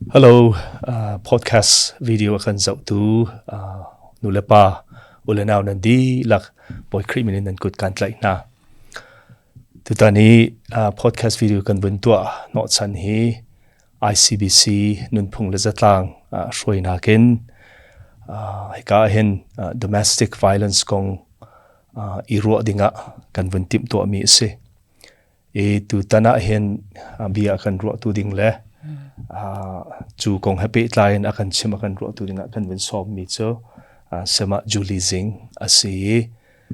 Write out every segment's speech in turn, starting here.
Hello, podcast video akan zau tu nulepa ulenau nandi lak boy krimin nan kut kan tlai na. Tu tani podcast video kan bentua not san hi ICBC nun phung le zatlang shroi na ken ka hen domestic violence kong iro dinga kan bentim to mi se. E tu tana hen bia kan ro tu ding le chu kong happy client akan chim akan ro tu dinga kan win som mi cho sema Julie Zing asi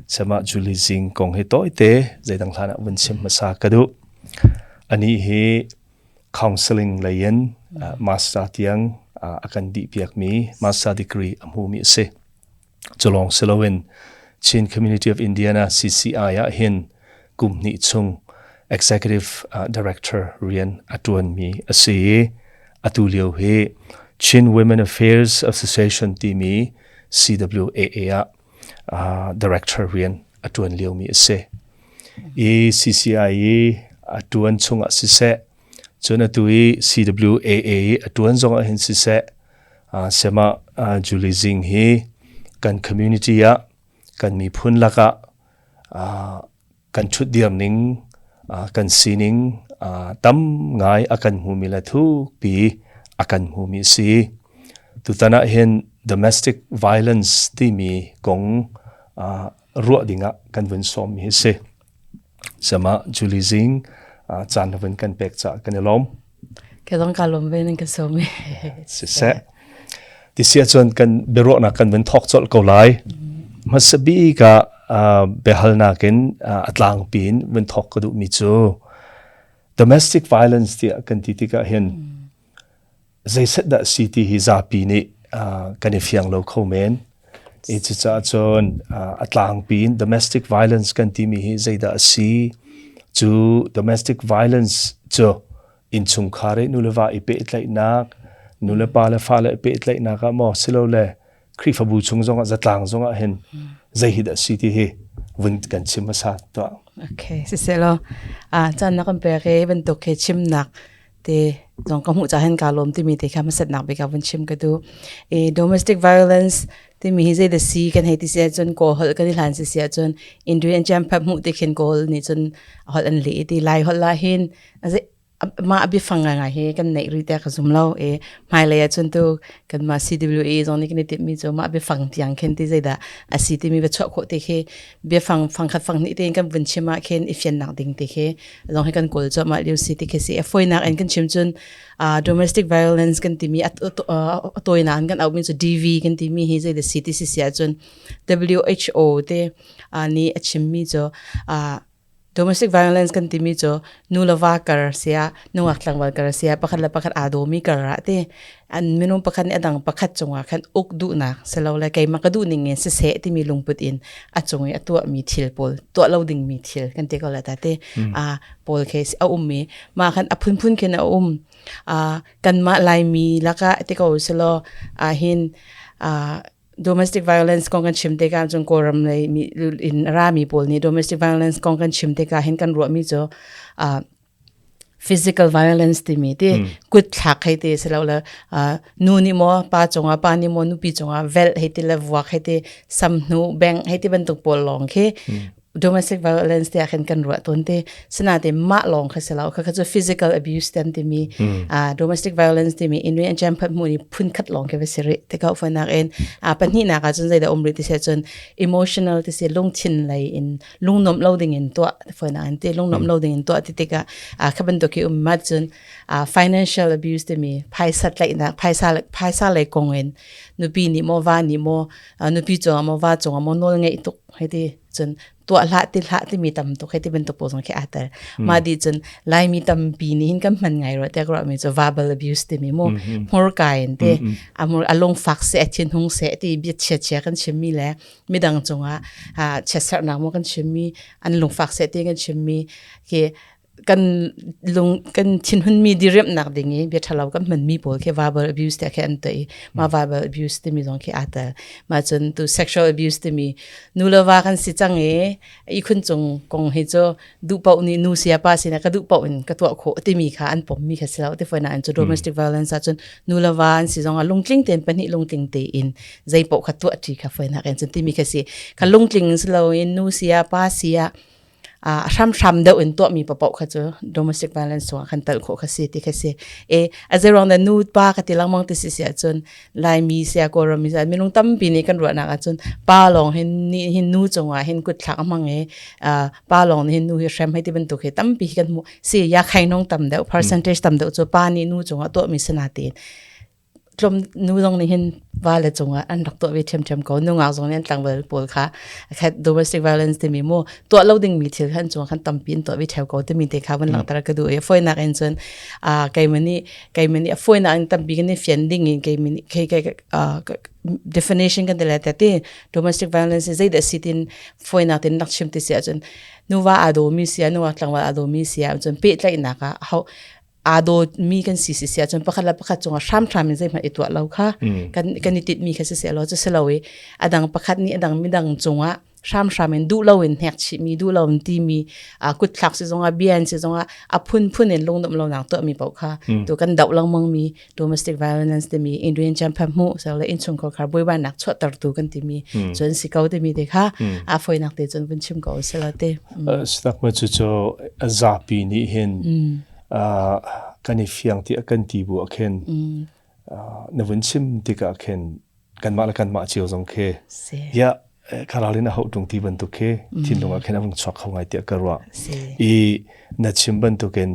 sema Julie Zing kong he toy te zaidang thana win chim masa kadu ani he counseling layan master tiang akan di piak mi master degree amhu mi se cholong selowin Chin Community of Indiana CCI ya hin kumni chung executive director rian atuan mi asi atulio he Chin Women Affairs Association timi CWAA director rian atuan lio mi ase e CCI atuan chunga sise chuna tui CWAA atuan zonga hin sise sema Julie Zing he kan community ya kan mi phun laka kan chut diam ning kan sining tam ngai akan humila thu pi akan humi si tutana hen domestic violence timi kong ro dinga kan vun som hi se sama Julie Zing chan vun kan pek cha kan lom ke dong kalom ven kan som se tisia chon kan bero na kan vun thok chol ko lai masabi ka behal na ken atlang pin vun thok ka du mi chu domestic violence ti kan titika hen zai set da city hi za pi ni kan fiang local men it's a chon atlang pin domestic violence kan ti mi hi zai da si chu domestic violence chu in chung khare nulewa ipe tlai nak nulepa le fa le ipe tlai na ka mo silo le khri fabu chung zonga zatlang zonga hen zai hi da city hi vun kan chim sa to okay siselo chan na kan pe ke ben to ke chim nak te jong ka mu cha hen kalom ti mi te kha ma sat nak be ka vun chim ka du e domestic violence ti mi hi zai da si kan he ti se chon ko hol kan lan si sia chon indrian jam pa mu te khen ko ni chon hol an le ti lai hol la hin as ma abi fanga nga he kan nei ri ta ka zum lo e mai le chon tu kan ma CWA zon ni kin ti mi zo ma abi fang tiang khen ti zai da a si ti mi be chok ko te khe be fang khat fang ni te kan vun chima khen ifyan nak ding te khe zong he kan kol cho ma liu si ti khe si foi nak en kan chim chun domestic violence kan ti mi toy na kan au min so DV kan ti mi he zai da city si sia chun WHO te ni achim mi zo domestic violence kan timi cho nulawa kar sia nuak tlangwal kar sia pakhat adomi kar ate an minum pakhat adang pakhat chunga khan ukdu na selawla kai makadu ning se se timi lungput in achungi atwa mi thil pol to loading mi thil kan te kola tate pol case a ummi ma khan aphun phun ken a kan ma lai mi laka te ko selo hin domestic violence kong kan chimte ka chung koram lai mi in rami pol ni domestic violence kong kan chimte ka hin kan ro mi cho physical violence ti mi te kut thak hai te selawla nu ni mo pa chonga pa ni mo nu pi chonga vel hai te la wak hai te sam nu bang hai te ban tuk pol long khe domestic violence te akhen kan ro ton te sana te ma long kha selaw kha cho physical abuse ten te mi domestic violence te mi in re jam phat mu ni phun khat long ke vesere te ka fa nak en pan ni na ka chun zai da umri te se chun emotional te se long chin lai in lung nom loading in to fa na an te lung nom loading in to te ka khaban to ki ma chun financial abuse te mi phaisa lai na phaisa lai kong en nu pi ni mo va ni mo nu pi cho mo va chong mo nol ngai tuk hai te chun to la ti mi tam to kheti ben to pozong ke atar ma di chun lai mi tam pi ni hin kam man ngai ro te gro mi cho verbal abuse te mi mo mor kain te amor along fax se achin hung se ti bi che kan chimi le mi dang chunga chesar na mo kan chimi an long fax se te kan chimi ke กันลงกันชินหุ่นมีดีเรียบหนักดิ่งเบียทะเลากันมันมีปวดแค่ verbal abuse แต่แค่อันตัวมา verbal abuse ที่มีตรงแค่อาจจะมาจนตัว sexual abuse ที่มีนูเลว่ากันสิจังอีคุณจงกงให้เจ้าดูเป่านี่นูเสียป้าสินะก็ดูเป่าอันก็ตัวโคที่มีค่ะอันผมมีแค่เสียที่ฝนอันจะ domestic violence จนนูเลว่าอันสิจงลงกลิ้งเต็มเป็นนี่ลงกลิ้งเตอินใจเป่าขัดตัวที่ค่ะฝนอันจนที่มีแค่สิค่ะลงกลิ้งสลาอินนูเสียป้าเสียช้ำเดาอินตัวมีปะปะค่ะจ้ะ domestic violence ส่วนขันตลโคค่ะสิที่ค่ะสิอาจจะรองแต่นูดป้าค่ะที่ลังมังที่สิเสียจนลายมีเสียกอรมีเสียมีลงตั้มปีนี้กันรัวนักจนป้าลองเห็นนี่เห็นนูจงว่าเห็นกุดหลักมังป้าลองเห็นนูเห็นแชมให้ที่เป็นตัวค่ะตั้มปีกันเสียยาใครน้องตั้มเดา percentage ตั้มเดาจ้ะป้านี่นูจงว่าตัวมีสนาตีนจมนูตรงนี้เห็นว่าเลยจงว่าอันดักตัวเวทเชมก็นูงเอาตรงนี้ตั้งเบอร์ปวดค่ะแค่ domestic violence ที่มีโมตัวเราดิ่งมีเที่ยวขันจงขันตั้มปีนตัวเวทเชมก็ที่มีแต่ค่ะวันหลังตระก็ดูฝอยนักเอ็นจนไกมันนี่ฝอยนักตั้มปีกันนี่เฟียนดิ่งไกมันนี่definition กันแต่ละแต่ domestic violence ใจเด็ดสิทินฝอยนักที่นักชิมที่เสียจนนูว่าอาโดมีเสียนูว่าตั้งว่าอาโดมีเสียจนเปิดเลยนะคะเขาอาโดมีกันสิเสียจนประคัดละประคัดจงช้ำมันใจมาไอตัวเราค่ะกันนิติมีแค่เสียเราจะเสียเราอดังประคัดนี้อดังไม่ดังจงช้ำมันดูเราเห็นแหกชิมีดูเราที่มีกุดหลักสิจงเบียนสิจงพุ่นเห็นลงดมเราหนังตัวมีเปล่าค่ะตัวกันดับเรามังมี domestic violence ที่มีอินโดนีเซียพัมมูเสร็จแล้วอินชงเขาคาร์บอยบ้านนักชดตัดตัวกันที่มีจนสิเขาที่มีเด็กค่ะฝอยนักเตจนเป็นชิมเขาเสียแล้วเต้สตักมาจุดจาปีนี้เห็นกันอีเฟียงที่กันตีบัวเข็นนวันชิมที่กันเข็นกันมาละกันมาเชียวสงเคยะคาราลินเขาตรงที่บรรทุกเคที่ตรงกันวันช็อกเขาไงเตียกรัวนัดชิมบรรทุกเข็น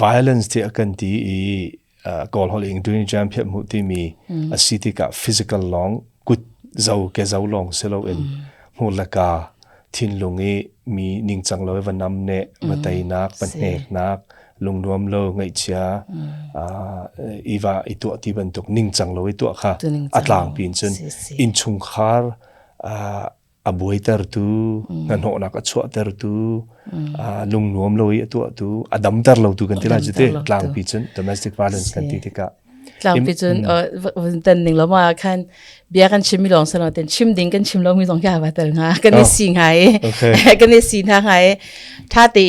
violence ที่กันตีกอลฮอลลิงดูนี่จามเพียบมุที่มีสิทธิกับ physical ลองกุดเจ้าแกเจ้าลองเสลวินมูลค่าทิ้งลงมีนิ่งจังเลยวันน้ำเนะมาไตนักปันเนกนักลงรวมโลไงเชียอีว่าอีตัวที่บรรทุกนิ่งจังเลยตัวค่ะอัดหลังปีนจนอินชุงคาร์บวยเตอร์ตูนั่นหัวนักชัวเตอร์ตูลงรวมเลยตัวตูอดัมเตอร์เราตูกันที่ละจุดเตหลังปีนจน domestic violence กันที่ที่กะหลังปีจนวันตันหนึ่งเรามาคันเบียกันชิมมีลองสนอเต็นชิมดิ้งกันชิมเรามีสองอย่างว่าแต่ละกันนี่สิ่งหายกันนี่สิ่งทางหายถ้าตี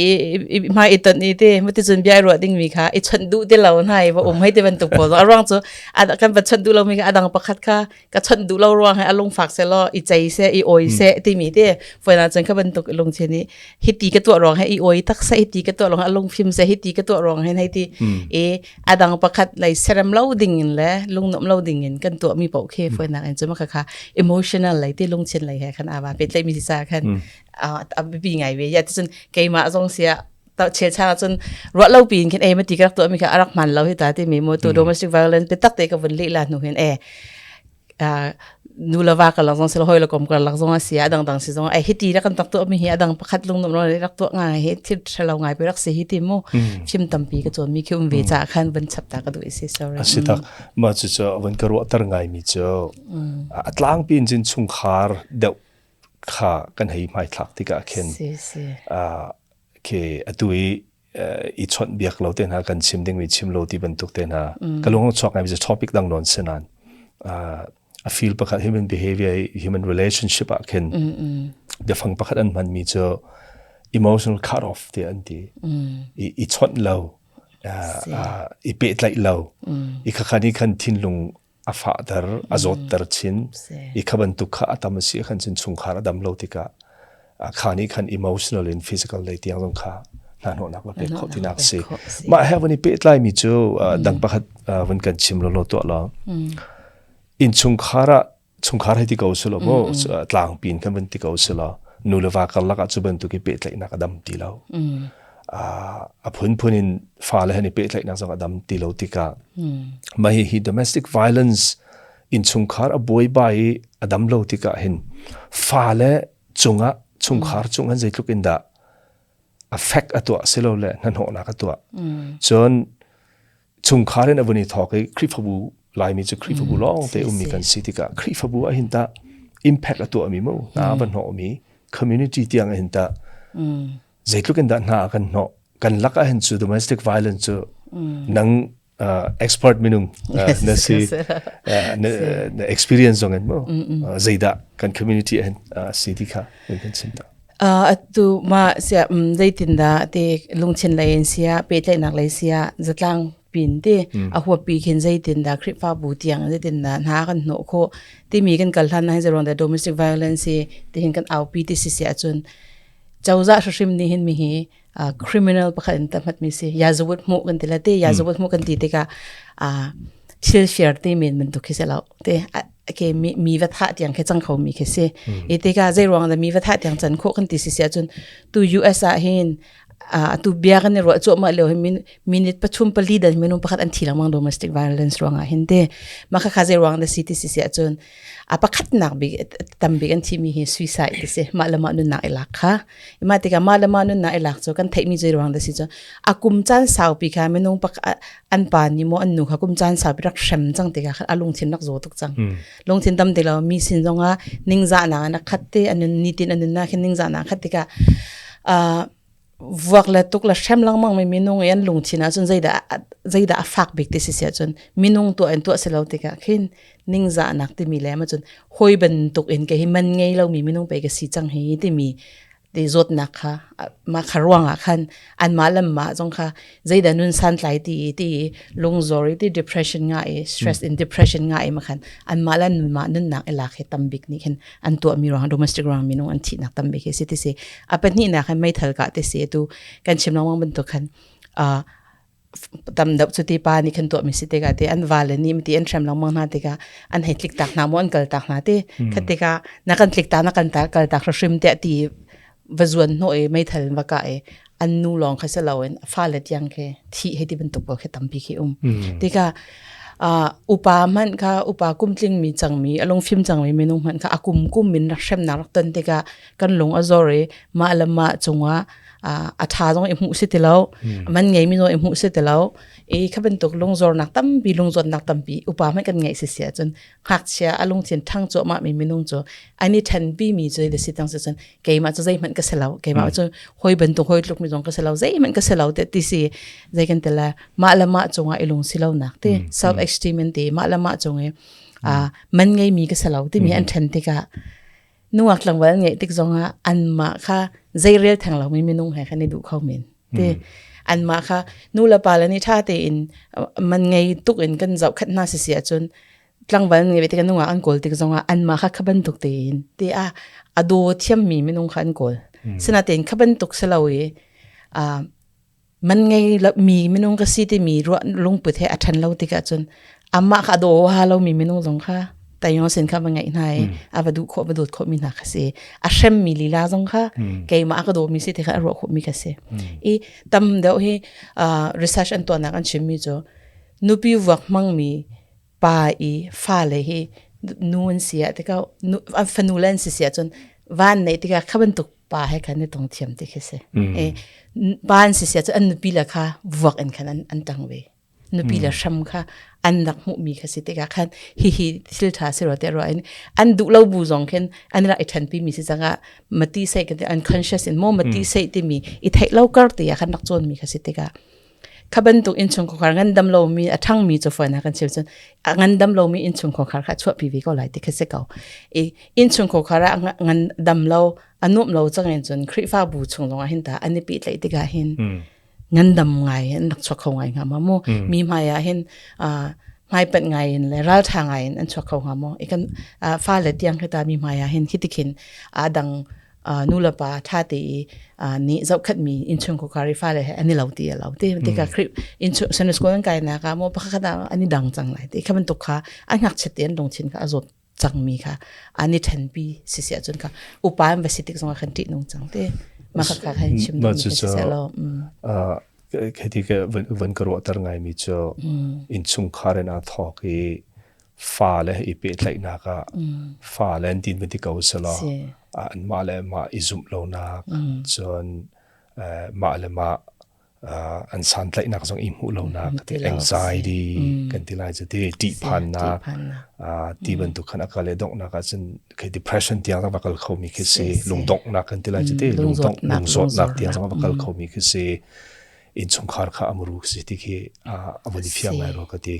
มาอีตันนี้เต้เมื่อที่จนเบียรัวดิ้งมีค่ะไอชันดูที่เราให้ว่าให้เต็มตุกปอดร่างจ้ะกันปัจจันดูเรามีค่ะดังประคัดค่ะก็ชันดูเราร่างให้อารมณ์ฝากเสลออีใจเสอีโอยเสที่มีเต้ฝนอาจารย์ก็บรรทุกลงเช่นนี้ฮิตตีก็ตัวร่างให้อีโอยตักเสฮิตตีก็ตัวร่างอารมณ์ฟิล์มเสฮิตตีก็ตัวร่างให้ที่ดังประคัดเลยเสร็จแล้วดิ่งแล้วลงน้ำเราดิ่งกันตัวมีเป่าเคฝนอาจารย์มาค่ะ emotional เลยที่ลงเช่นเลยค่ะคันอาบาเป็นเลยมีสิสาคันปีไงเวียจนเกมาทรงเสียต่อเชี่ยวชาญจนรถเราปีนกันมาตีกับตัวมีค่ะรักมันเราที่ตาที่มีโมตัว domestic violence เป็นตักเตะกับวันเลี้ยหนูเห็นนูละว่ากันหลังจากเสร็จแล้วเรากำกันหลังจากเสียดังสิจงฮิตตีแล้วกันตักตัวมีเหี้ยดังประคัดลงน้ำเราเลยรักตัวง่ายฮิตที่เราง่ายไปรักเสียฮิตตีโมชิมตั้มปีก็จนมีคิวเวจ่าคันบนฉับตาก็ดูสิ sorry สิตักมาจุดวันกระโดดตระไงมีเจ้าอัดล้างปีนจินชุงคาร์เดาขากันให้ไม่ทักที่กะเข็นเคตุยอีชนเบียกเราเต้นหากันชิมดิ้งวิชิมโลที่บรรทุกเต้นหาก็ลงช็อกไงมีจะ topic ดังนอนเสนันfeel ประคัด human behavior human relationship อะเข็นเดี๋ยวฟังประคัดอันมันมีเจ้า emotional cut off ที่อันที่อีชนเราอีเปิดไหลเราอีข้านี้คันทิ้งลงอาฟาดร์อาจอดตร์ชินอีขบันทุกข้าตามสิ่งขันจินสุงขาระดำโลติกะข้านี้คัน emotional and physical เลยที่ยังลงข้านั่นหัวนักว่าเป็นข้อที่นักสิมาให้วันนี้เปิดไหลมีเจ้าดังประคัดวันกันชิมโลตัวเราอินสุงขาระให้ที่เขาสุลโมต่างปีนกันเป็นที่เขาสุลนูเลวากันลักจุบันตุกิเปิดไหลนักดำตีเราพุ่นฟ้าเลยให้เปิดไหลนักสังดำตีเราติกามาให้ domestic violence อินสุงขาระบวยใบดำเราติกาเห็นฟ้าเลยสุงขาระใจลุกอินดา affect ตัวเซลล์เลยนั่นหัวนักตัวจนสุงขาระในวันนี้ทอกคลิปบูลายมีจะคลิปบูร้องแต่มีกันสิติกาคลิปบูเห็นตา impact ตัวมีมั้งน้าบันหัวมี community ที่ยังเห็นตา zaitluk in da na kan no kan laka hen chu domestic violence chu nang expert minung na si na experience zong en mo zaida kan community and city kha kan chinta tu ma sia zaitinda te lungchin lain sia pe tlai nak lai sia zatlang pin te a huwa pi khin zaitinda krip fa bu tiang zaitinda na kan no kho ti mi kan kal han na zerong da domestic violence te hin kan au pi ti si sia chun chawza shrim ni hin mi hi criminal pakhan ta mat mi se yazawut mu kan tilate yazawut mu kan ti te ka thil share te men to khisela te ke mi va tha tiang khe chang kho mi khe se ete ka zerong da mi va tha tiang chan kho kan ti si sia chun tu US a hin tu bia kan ro cho ma le minute pachum pali dan minum pakhat an thilang mang domestic violence ronga hinde ma kha khaze rong da city si sia chun apa khat nak bi tam bi kan thi mi hi suicide se ma lama nu na elak kha ima te ka ma lama nu na elak cho kan thai mi je rong da si cho akum chan saw pi kha minung pak an pa ni mo an nu kha kum chan saw bi rak shem chang te ka alung thin nak zo tuk chang long thin tam te lo mi sin zonga ningza na khatte an ni tin an na khin ningza na khatte ka vak la tuk la shem lang mang me minung yan lung china chun zaida afak bik te si sia chun minung to en to selo te ka khin ningza nak te mi le ma chun hoi ban tuk en ke hi man ngei lo mi minung pe ka si chang hi te mi te zot nak kha ma kharwang a khan an malam ma jong kha zaida nun san tlai ti lung zori ti depression nga e stress in depression nga e ma khan an malan ma nun nak ela khe tambik ni khen an to mi rang domestic rang minung an thi nak tambik he si ti se apan ni na khan mai thal ka te se tu kan chim long ban to khan tam dap chu ti pa ni khan to mi si te ga te an wala ni mi ti an tram long mang na te ka an he klik tak na mo an kal tak na te khate ka na kan klik ta na kan ta kal tak shrim te ti vazuan no e mai thal waka e an nu long kha selawen falet yang ke thi hedi ban tok khe tampi khi tika upa man kha upa kumtling mi changmi along film changmi menung man kha akum kum min rakshem na raktan tika kan long azore ma lama chunga atha jong emu sitilo man ngei mi no emu sitilo e khaben tok long zor nak tam bi long zor nak tam bi upa man kan ngei se sia chun khak sia along chen thang cho ma mi minung cho ani than bi mi je le sitang se chun ke ma cho zai man ka selo ke ma cho hoi ben to hoi tluk mi jong ka selo zai man ka selo te ti si zai kan tela ma lama chunga ilung silo nak te self esteem te ma lama chunga man ngei mi ka selo te mi an than te ka nuak lang wal ngei tik zonga an ma kha zai rel thang lo mi minung he khani du khau min te an ma kha nu la palani tha te in man ngei tuk in kan zau khat na si sia chun tlang wal ngei te kan nuwa an kol tik zonga an ma kha khaban tuk te in te ado thiam mi minung khan kol sina ten khaban tuk selawi man ngei mi minung ka si te mi ro lung pu the athan lo ti ka chun amma kha do ha lo mi minung zong kha tayo sen kha bangai nai abadu kho mi na khase ashem mi lila jong kha ke ma ka do mi se te kha ro kho mi khase e tam do he research an to na kan chimi jo nupi wak mang mi pa e fa le he nun sia te ka fanulan sia chon van nei te ka khaban tuk pa he kan ne tong thiam te khase e ban sia chon an nupi la kha wak an khan an tang we nupi la sham kha an nak mu mi kha site ka khan hi thil tha se ro te ro an du lo bu zong khen an ra ithan pi mi si changa mati se ke unconscious in mo mati se ti mi I thai lo kar te ya khan nak chon mi kha site ka khaban tu in chung ko khar ngan dam lo mi athang mi cho fa na kan cheu chen ngan dam lo mi in chung ko khar kha chwa pi vi ko lai te kha se ka in chung ko khara ngan dam lo anup lo chang en chun khri fa bu chung lo hin ta ani pi tlai te ga hin ngan dam ngai nak chwa khau ngai nga ma mo mi ma ya hin mai pat ngai le ral tha ngai an chwa khau nga mo ikan fa le tiang khata mi ma ya hin khitikhin adang nula pa tha te ni zau khat mi in chung ko khari fa le ani lauti te ka krip in san school kai na ka mo pa khada ani dang chang lai te khaban to kha an ngak chetien dong chin ka azot chang mi kha ani than pi si sia chun ka upam vasitik zonga khan ti nong chang te ma kha kha chim do mi se lo kheti ke van karo tar ngai mi cho in chung kharen a thok e fa le I pe tlai na ka fa len tin meti ka usala an ma le ma izum lo na chon ma le ma อันสันไหลนักสองอิมูเรานักที่ anxiety กันที่ไรจะที่ดีพันนักที่บรรทุกขนาดการเลี้ยดนักจนคือ depression ที่ยังต้องบักเขามีคือสิลงดกนักกันที่ไรจะที่ลงสดนักที่ยังต้องบักเขามีคือสิอินสงครามข้าอเมริกาที่คืออเมริกาไม่รู้ก็ที่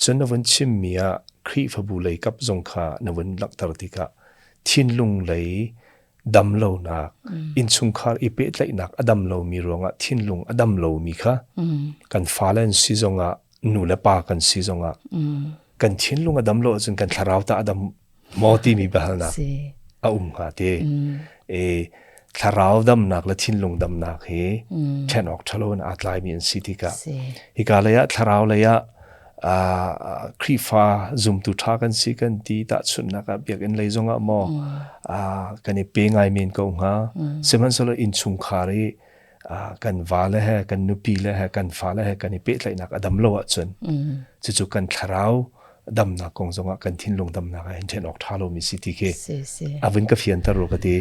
จนวันชิมมีครีฟบุเลยกับสงครามวันหลักตระติกะทิ้งลงเลยดำโลนักอินสงครามอีเป็ดเลยนักอดำโลมีรวงะทิ้งลงอดำโลมีค่ะกันฟ้าเล่นซีซงะนูเลปากันซีซงะกันทิ้งลงอดำโลจนกันทาราวตาอดำมอตีมีบ้านนักฮะเตทาราวดำนักและทิ้งลงดำนักเฮแค่นอกทะเลนอัตไลมีอันสิติกะฮิกาเลยะทาราวเลยะครีฟ้าซุ่มตุทากันสิกันตีตัดสุนนะครับอยากเห็นเลยจงอ่ะมอกันเปย์ไงมีนกงฮะเสมันสโลอินชุงคารีกันวาเลเหกันนุปีเลเหกันฟ้าเลเหกันเปย์เลยนักดำโลอ่ะจนจุกันทาราวดำนักกงจงอ่ะกันทิ้งลงดำนักเห็นเช่นออกทาโลมีสิติเกอวินกับเฟียนตารกตี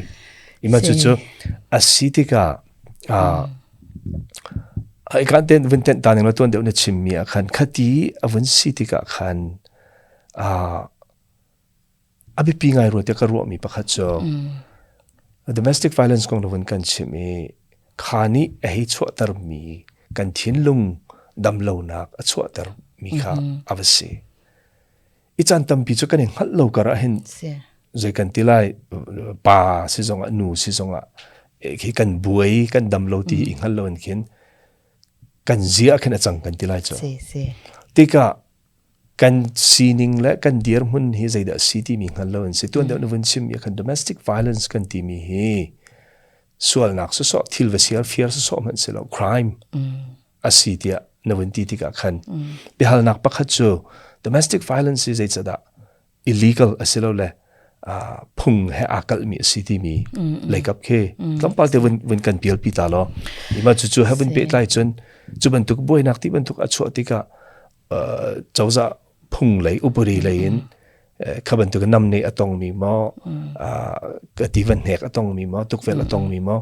อิมาจุอาสิติกะไอ้การเต้นวินเต้นตาหนึ่งเราตัวเดียวเนี่ยชิมมีอาคารคดีอวันสิติกะคันอภิปีไงรู้แต่ก็รู้มีประคัตโจ domestic violence ของเราวันกันชิมีขานี้ไอ้ชั่วตรมีกันทิ้งลงดำโลนักชั่วตรมีค่ะอวสิอีจันตั้มพิจุกันเองฮัลโหลกระเห็นใจกันที่ไล่ป่าสิจงอ่ะนูสิจงอ่ะที่กันบวยกันดำโลที่อิงฮัลโหลนเขียนกันเสียขึ้นจังกันที่ไรจ้ะที่ก็กันซีนิงและกันเดียร์มันเฮใจเดสิที่มีกันแล้วสิตัวเดียวนวันชิมยากัน domestic violence กันที่มีเฮส่วนนักสุดๆทิลเวเซียร์ฟียร์สุดๆมันสิแล้ว crime อาสิที่นวันที่ก็คันไปหานักปักขัดโจ domestic violence ใจจะได้ illegal อาสิแล้วเลยพุ่งให้อากาศมีสิที่มีเลยกับเคลำพังแต่วันกันเปียลปีตาล้อนี่มาจู่ๆให้วันเปิดไล่จนจุบันทุกบ่อยนักที่บันทุกอัจฉริยะเจ้าจะพุ่งเลยอุปริเลยขบันทุกน้ำในอตองมีมั้กติวันเหกอตองมีมั้ทุกเวลอตองมีมั้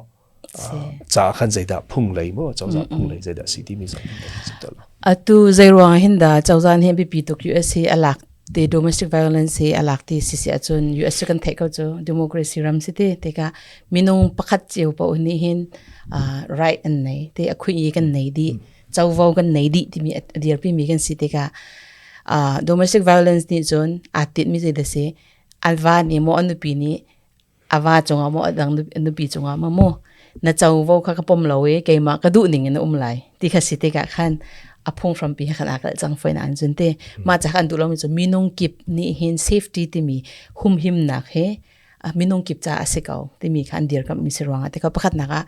จ้าขันใจดาพุ่งเลยมั้เจ้าจะพุ่งเลยใจดาสิที่มีสักตัวtu zai ruang hinda chawzan hem bi tuk USA alak the domestic violence he alak ti sisi achun US kan theka jo democracy ram site teka minung pakhat cheu pa uni hin right and nei te akhui kan nei di chawvau kan nei di ti mi adir pi mi kan site ka domestic violence ni zon atit mi je se alwa ni mo anu pi ni awa chonga mo adang anu pi chonga ma mo na chawvau kha ka pom lawe ke ma ka du ning na umlai ti kha site ka khan apung from pi khan akal chang foin an junte ma cha khan du lo mi chu minung kip ni hin safety ti mi hum him nak he minung kip cha asikau ti mi khan dir kam mi sirwanga te ka pakhat naka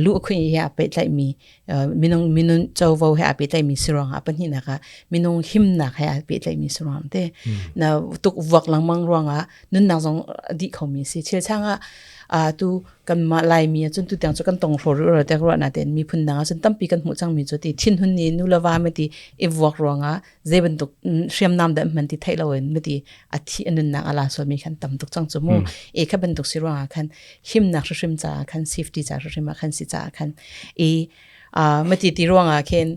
lu khui he apet lai mi minung chawvo he apet lai mi sirwanga pan hi naka minung him nak he apet lai mi sirwang te na tuk wak lang mang ruanga nun na jong di khomi si chhe changa tu kan ma lai mi chun tu tang chu kan tong ro ro te ro na ten mi phun na chun tampi kan mu chang mi chu ti thin hun ni nu lawa me ti e wak ronga zeben tuk shrem nam da man ti thailo en me ti athi an na ala so mi khan tam tuk chang chu mu e kha ban tuk sirwa khan him nak shrim cha khan safety cha shrim khan si cha khan e me ti ronga khen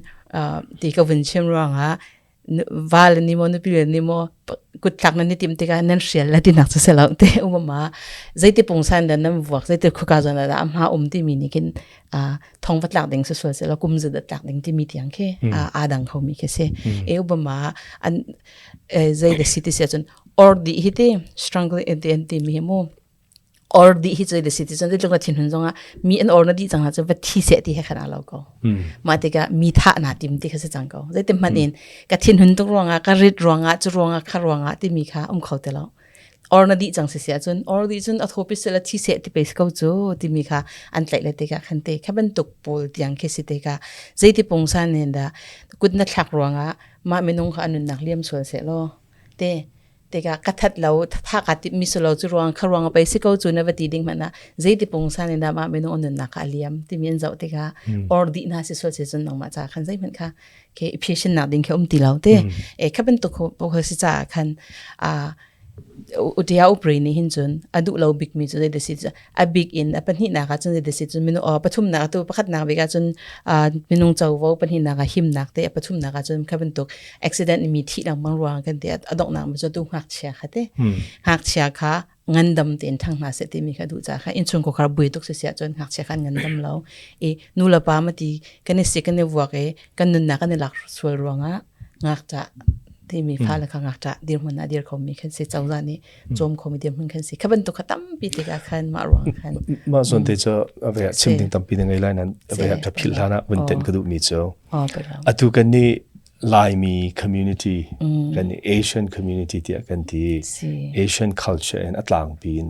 ti ka vin chem ronga val ni mo nu pi ni mo kut tak na ni tim te ka nan shel la ti nak sa selaw te umama zaite pungsan da nam wak zaite khuka jana da amha ti mi ni kin thong vat lak ding so so sela kum za da tak ding ti mi tiang ke adang kho mi ke se e umama an zaite city se chun or di hite strongly at the end mi mo or di hi choi the citizen de longa thin hun zonga mi an or na di changa cha thi se ti he khana lo ko ma te ka mi tha na tim ti kha se chang ko zai te manin ka thin hun tuk ronga ka rit ronga chu ronga kha ronga ti mi kha khote lo or na di chang se sia chun or di chun athopi se la thi se ti pe ko chu ti mi kha an tlai le te ka khan te kha ban tuk pol tiang ke si te ka zai ti pongsa ne da kut na thak ronga ma menung kha anun nak liam sol se lo te teka kathat lo tha ka ti misolo chu ruang kharwang pa sikau chu na wati ding mana zeiti pongsa ne da ma menu on na ka liam ti min zau teka or di na si so che chun nang ma cha khan zai man kha ke efficient na ding ke ti lo te e khaben to ko si cha khan อุทยาอุปรินิหินจนอดุเราบิ๊กมีจนได้สิจอบิ๊กอินอปันหินาค่ะจนได้สิจนมินุปฐุมนาตัวประคัดนาเบกาจนมินุงเจ้าว่าปันหินาค่ะหิมนักแต่ปฐุมนาค่ะจนขับเป็นตัวอุบิเหตุมีที่หลังบางรวงกันเดียอดอกนามันจะดูหักเชียค่ะเต้หักเชียค่ะเงินดำเต็นทั้งนาเสติมีค่ะดูจ้าค่ะอินชงก็คาร์บุยตุกเสียจนหักเชียค่ะเงินดำเรานูละปามาตีกันเนี่ยสิกันเนี่ยวัวกันนุนนากันเนี่ยหลักสวยรวงอ่ะงักจะที่มีฟ้าและข้างหลังจะเดียร์มันเดียร์เขามีคันสิเจ้าจานี่โจมเขามีเดียร์มันคันสิขับเป็นตัวขตั้มปีติกาคันมารวงคันมาส่วนที่จะเอาไปชิมถึงตั้มปีนึงไงล่ะนั้นเอาไปกับพิลลานะวันเต็นก็ดูมีเจ้าอะทุกันนี่ลายมี community กันนี่ Asian community ที่กันที่ Asian culture อัตลางปีน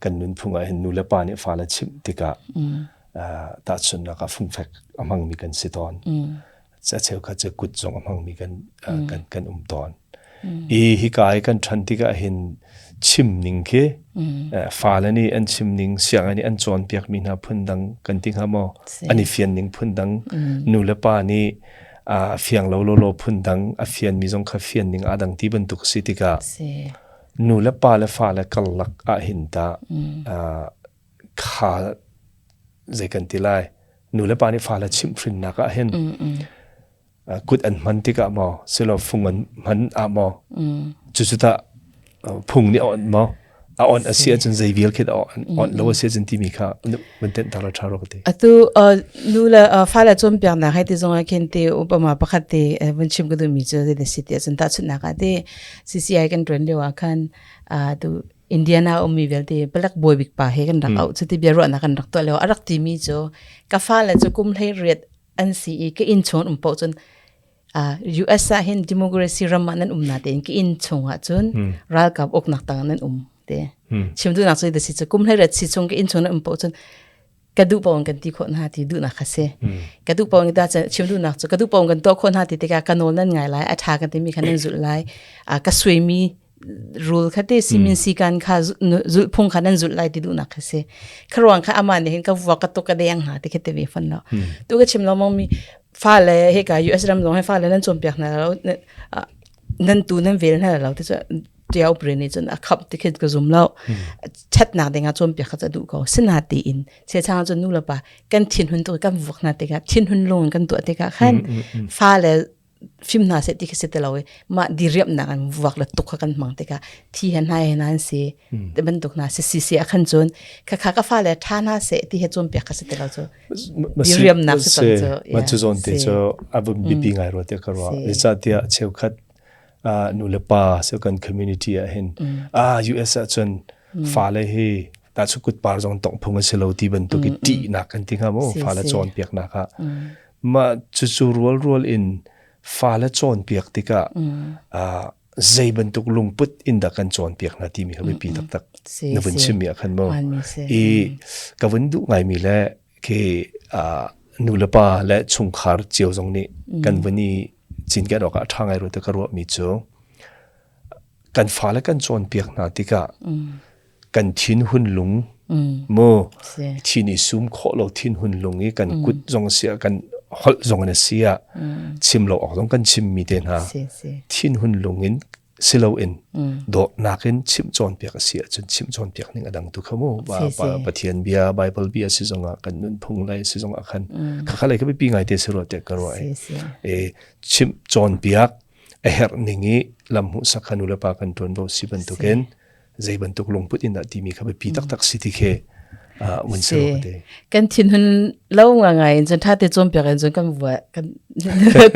กันนุนพุ่งเห็นนูเลปานี่ฟ้าและชิมติกาตัดส่วนนักฟุ้งแฟกอมังมีกันสิตอนจะเชื่อเขาจะกุดจงมั่งมีกันตอนฮิกายกันทันที่ก็เห็นชิมนิงเคฟ้าแล้วนี่อันชิมนิงเสียงอันนี้อันจวนเปียกมีนาพุ่นดังกันที่เขาโมอันนี้เฟียนนิงพุ่นดังนูเลป้านี่เฟียงโลพุ่นดังเฟียนมีจงเขาเฟียนนิงดังที่บรรทุกสิติกานูเลป้าและฟ้าและกัลลักเห็นตาขาใจกันที่ไรนูเลป้านี่ฟ้าและชิมฟรินนักเห็นกุดอันมันที่กะมอสิเราฟุงมันมอจุดพุงนี่อ่อนมออ่อนเสียจนใจวิลคิดอ่อนแล้วเสียจนที่มีค่ามันเต้นตลอดชาร์ลก็ได้นูละฟ้าละจมเปียกนะให้ที่จงเขียนที่อุปมาประคัตที่วันชิมก็ดูมีเจอที่สิทธิ์จนตัดสุดนักที่CCIกันเทรนเดียวกันตัวอินเดียนามีเวลที่เปลักบอยบิกป่าให้กันรักเอาสุดที่เบียร์รักกันรักตัวแล้วรักที่มีเจอกาฟ้าละจะกุมให้เรียดอันสีก็อินชนปอจนUS เห็นดิโมกราซีรามันนั้นนาเต็นก็อินชงจนรักกับอกนักต่างนั้นเตชิมดูนักสุดที่จะกุมให้เรียดสิชงก็อินชงนั้นปอจนกระดูกปองกันที่คนหาที่ดูนักเสกระดูกปองกันจะชิมดูนักกระดูกปองกันตัวคนหาที่ที่การโน้นนั่นไงไล่อาชากันที่มีคะแนนสุดไล่ก็สวยมีรูลคัดที่สิมินสีกันข้าจุดพงคะแนนจุดไล่ที่ดูนักเสครวงข้าอามันเห็นก็วักตัวกระเดียงหาที่คิดเวฟันแล้วตัวก็ชิมเรามองมีฟ้าเลยเฮกา US รำลงให้ฟ้าเลยนั่นจมเปียกนะแล้วนั่นตูนั่นเวรนั่นแล้วที่จะเดียวเปลี่ยนจนขับที่คิดก็ซุ่มแล้วชัดหนาเด็กจมเปียกเขาจะดูเขาสินาตีอินเสียช่างจนนู่นละป่ะกันทิ้งหุ่นตัวกันวักนาเด็กทิ้งหุ่นลงกันตัวเด็กขั้นฟ้าเลยฟิล์มน่าเสร็จที่เสร็จแล้วมาดีเรียบหนักวักแล้วตกกันมังเด็กที่เห็นให้นั่นสิแต่มันตกน่าเสียขั้นจนข้าก็ฟ้าเลยท่าน่าเสร็จที่เห็นจมเปียกเสร็จแล้วจ้ะดีเรียบหนักสุดจ้ะมันจะจนที่จะอาบุบีปีไงรู้เด็กก็รู้ดิฉันที่เชื่อคัดนูเลป้าเชื่อกัน community เห็นUS จนฟ้าเลยให้แต่สุกุดปาร์จงต้องพุ่งเสลาที่บรรทุกตีนักกันที่เขาโม่ฟ้าเลยจนเปียกนักมาจู่รัวอินฟ้าและจนเปียกติกะใจบรรทุกลุงพุดอินดักกันจนเปียกนาทีมีเขาไปปีตักนวันชิมีขันโมกวันดูไงมีแหละคือนูเลป้าและชุงคาร์เจียวตรงนี้กันวันนี้จินแกดอกทางไอรู้แต่ก็รู้มีโจกันฟ้าและกันจนเปียกนาทีกะกันทิ้นหุ่นลุงโมที่นี่ซุ่มโคโลทิ้นหุ่นลุงนี้กันกุดจงเสียกันฮอลจงเนเสียชิมเราออกต้องกันชิมมีเดนฮะทิ้นหุ่นลุงอินสิเราอินโดนักอินชิมจอนเปียกเสียจนชิมจอนเปียกนี่อดังตุขโมว่าปะเทียนเบียไบเบิลเบียสิจงอ่ะกันนุนพุงไลสิจงอ่ะกันข้าเลยก็ไปปีไงเตสิโรเตกรวยชิมจอนเปียกเฮร์นิงี้ลำหุสักขนุลปากันตวนโบสิบันตุเกนใจบันตุกลงพุทอินดัที่มีข้าไปปีตักสิทิเควันเสาร์กันทิ้งหุ่นเล่าไงจนถ้าเตจมเปียกจนกันวัวกัน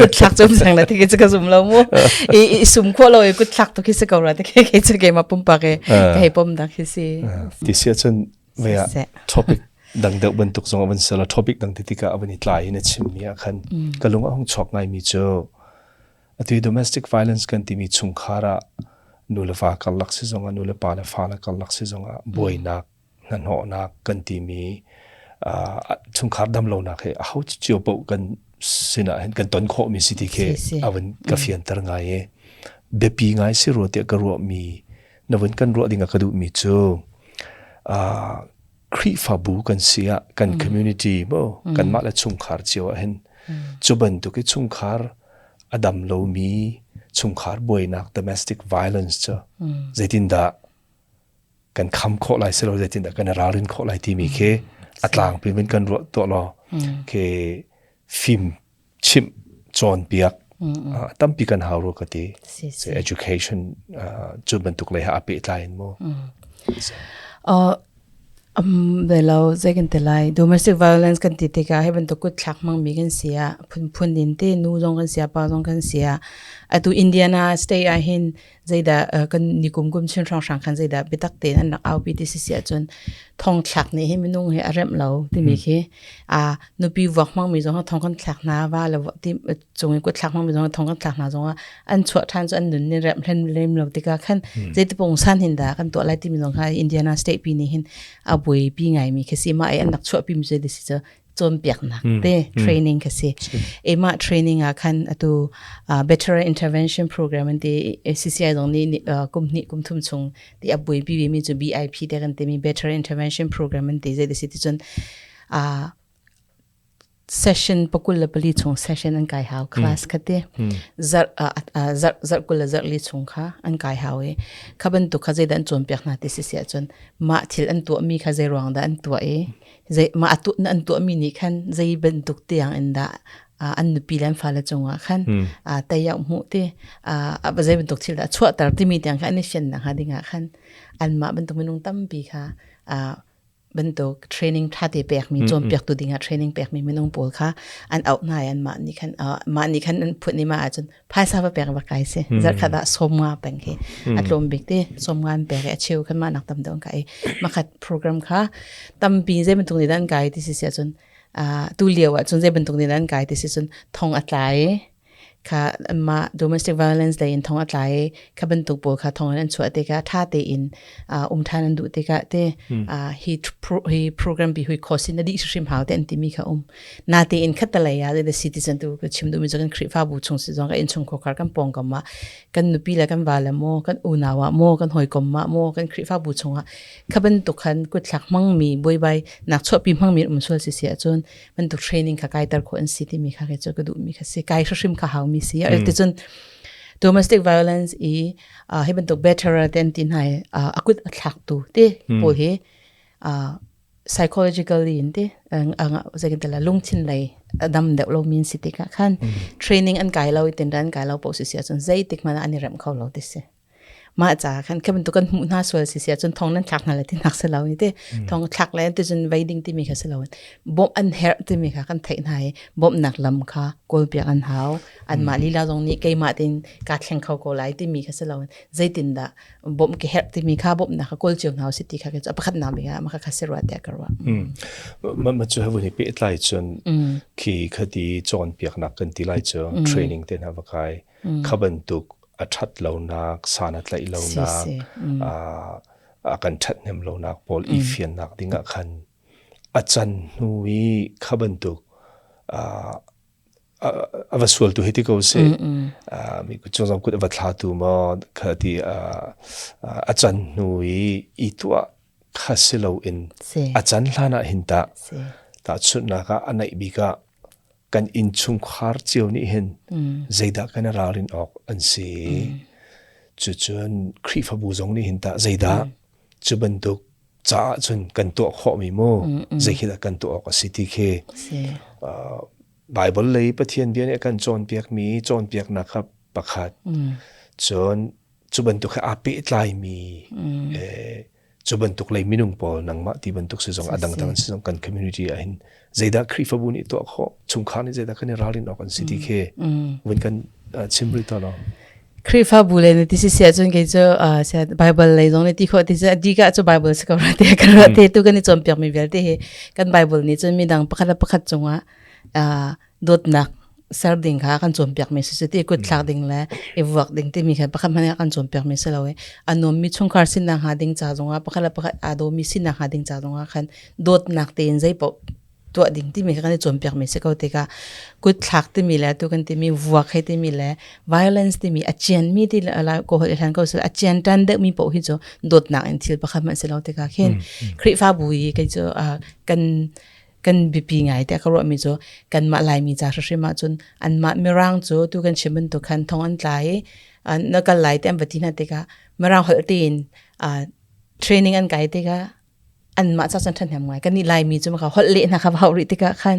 กุดชักจมสังละที่กิจกรรมสุ่มเล่ามั่วสุ่มขั้วเรากุดชักตัวกิจกรรมละที่กิจกรรมมาปุ่มปากให้ปุ่มดักที่สิที่เสียจนเวียท็อปิกดังเดบันทุกสองวันเสาร์ท็อปิกดังที่กะวันนี้หลายเนี่ยชิมมีอาคันก็ลงห้องช็อกไงมีเจอที่ domestic violence กันที่มีชุงคาระนูเลฟ้ากัลลักซิจงนูเลปาเลฟ้าและกัลลักซิจงบวยนักนั่นเหาะนักกันที่มีชุงคาร์ดำโลนักเหเขาเจียวปุกันสินะเห็นกันต้นโคมีสิทธิเคอวันกาแฟตระไงเบปีไงสิรัวเตะกรัวมีนวันกันรัวดิ่งกระดูมีโจครีฟาบูกันเสียกัน community โมกันมาและชุงคาร์เจียวเห็นจุบันตุกิชุงคาร์อดัมโลมี chung khar boy nak domestic violence cha zaitin da kan kham kho lai selo zaitin da kan rarin kho lai ti mi khe atlang pin kan ro to lo ke film chim chon piak tampi kan hawro kati se education chu bantuk le ha api tlain mo Below second telai domestic violence kan ti te ka heben to kut thak mang mi kan sia phun din te nu jong kan sia pa jong kan sia atu Indiana stay a hin zaida kan nikum kum chin rang sang kan zaida bitak te an nak au pi ti sia chon thong thak ni he minung he arem lo ti mi khi nu pi wak mang mi jong thong kan thak na wa la ti jong kut thak mang mi jong thong kan thak na jong an chwa than cho an nun ni rem hlen lem lo ti ka khan zaiti pong san hin da kan to lai ti mi jong ha Indiana state pi ni hin abui pi ngai mi khasi ma ai an nak chwa pi mi je disi cha chom piak na te training khasi ema training a khan atu better intervention program and the CCI dong ni kum thum chung ti abui pi mi chu BIP te kan te mi better intervention program and the je disi ti chon session pakul la pali chung session an kai how class khate zar kul zar li chung kha an kai how e khaban tu khaje dan chom piak na ti sia chon ma thil an tu mi khaje rong da an tu e zai ma atu an tu mi ni khan zai ben tuk tiang en da an nu pilan fala chunga khan ta ya mu te ba zai ben tuk thil da chwa tar ti mi tiang kha ni shen na ha dinga khan an ma ben tu minung tam pi kha bentuk training thate pek mi chom pek tu dinga training pek mi minung pol kha an out na an ma ni khan an phut ni ma chon phai sa ba pek ba kai se zar khada somwa peng he atlom bek te somwan pek a cheu khan ma nak tam dong kai ma khat program kha tam pi je bentuk ni dan kai ti si sia chon tu lewa chon je bentuk ni dan kai ti si chon thong atlai ka ma domestic violence le in thong atlai ka bentuk pol kha thong an chwa te ka tha te in than an du te ka te he program bi hui khosin na di shrim haw te anti mi kha na te in khatala ya the citizen tu ko chim du mi jagan khri fa bu chung si jong ka in chung ko khar kan pong kam ma kan nu pi la kan wala mo kan unawa mo kan hoi kom ma mo kan khri fa bu chunga khaban tu khan ku thlak mang mi boi bai nak chho pi mang mi sol si sia chon man tu training kha kai tar ko an city mi kha ke cho ka du mi kha se kai shrim kha haw mi si te chon domestic violence heben to better than tin hai akut thak tu te po he psychologically inte anga zakin tala lungchin lai adam de lo min city ka khan training an kai lo iten dan kai lo po si sia chon zai tik mana ani ram khaw lo te se ma cha khan khem tu kan mu na swal si sia chon thong nan thak na la tin nak se lo ni te thong thak la te chon wedding ti mi kha se lo bom an her ti mi kha kan thai nai bom nak lam kha kol pya an haw an ma li la jong ni ke ma tin ka thleng khaw ko lai ti mi kha se lo zai tin da bom ke her ti mi kha bom na kha kol chew naw si ti kha ke apakhat na mi ma kha se ro ta karwa ma chu havu ni pe tlai chon ki khati chon piak nak kan ti lai cho training ten ha va kai khaban tuk athat lo nak sanat lai lo nak akan that nem lo nak pol ifian nak dinga khan achan hui khaban tuk avasual tu heti ko se mi ku chong ku va thla tu ma khati achan hui itwa khasilo in achan hlana hinta ta chutna ka anai bi ka kan in chung khar chiu ni hin zaida kana rarin ok an si chuchun khri fa bu jong ni hin ta zaida chuban duk cha chun kan to kho mi mo zakhida kan to ok city khe bible lei pathian bian e kan chon piak mi chon piak na kha pakhat chon chuban duk api tlai mi chubantuk lei minung pol nangma ti bantuk se jong adang tang se jong kan community a hin zaida khri fa buni to kho chungkha ni zaida kan ralin ok an city khe wen kan chimri to no khri fa bule ne ti sia chon ke cho sia bible lei jong ne ti kho ti sa di ka cho bible se ka ra te tu kan ni chom pyak mi vel te he kan bible ni chon mi dang pakhat chunga dot nak sar ding kha kan chom pyak me se te ku thlak ding la e wak ding te mi kha pakha mane kan chom pyak me se lawe anom mi chung khar sin na ha ding cha zonga pakhala pakha ado mi sin na ha ding cha zonga khan dot nak te en zai po to ding ti mi kha kan chom pyak me se ko te ka ku thlak te mi la to kan te mi wak he te mi la violence te mi achian mi ti la ko ho han ko se achian tan de mi po hi cho dot nak en thil pakha man se law te ka khen khri fa bui ke cho kan กันบีปีไงแต่ก็รู้มีโจกันมาลายมีจ่าใช่มาจนอันมาไม่ร่างโจตัวกันชิมันตัวคันทองอันไหลนักกันไหลแต่บัดนี้นะเด็กไม่ร่างหัวตีนเทรนนิ่งอันไกเด็กอันมาจากสันทันแหมไงกันนี่ลายมีโจมาเขาหัวเละนะครับเขาริติกะคัน